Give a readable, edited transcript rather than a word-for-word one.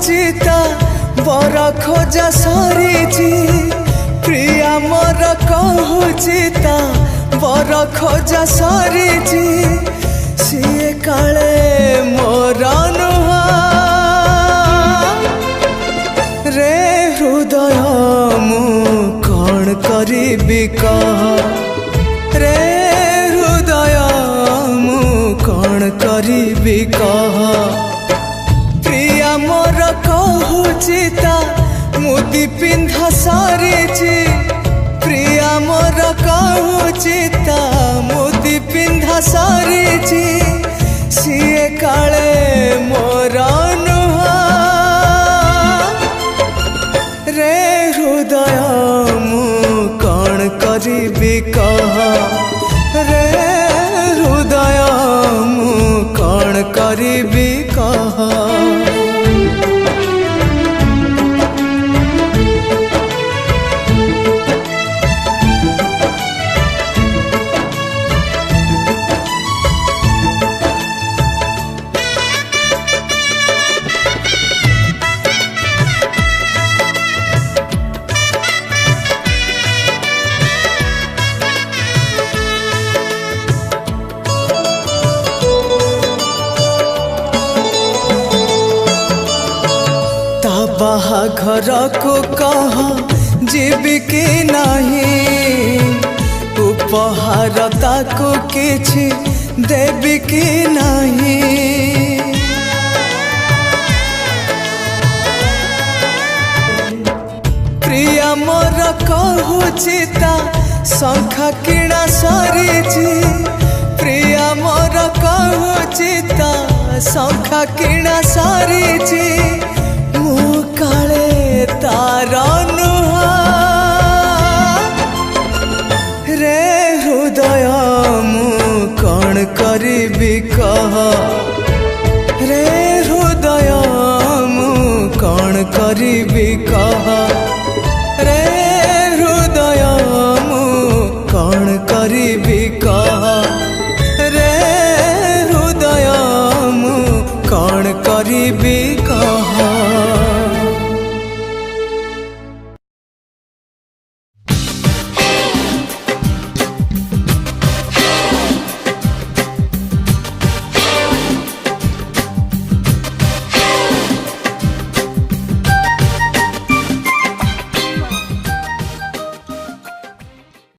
कहूचिता बर खोजा सरीची प्रिया मोर कहूचिता बर खोजा सरीची सीए काले मोर नुहा रे हृदय मु कौन करी कह रे हृदय मु कौन करी कह प्रिया मोर कहूचिता मुदी पिंधा सारीची प्रिया मोर कहूचिता मुदी पिंधा सारीची सीए काले मोर नुहा रे हृदय मु कौन करी कह रे हृदय मु कौन करी कह। बाहाघर को कह जीवी कि नहीं उपहार ताको किछि देवी कि नहीं प्रिया मोर कहूचिता शंखा किणा सरीची प्रिया मोर कहूचिता शंखा किणा सरीची काले तार नुहा रे हृदय मु कौन करी कह रे हृदय मु कौन करी कह रे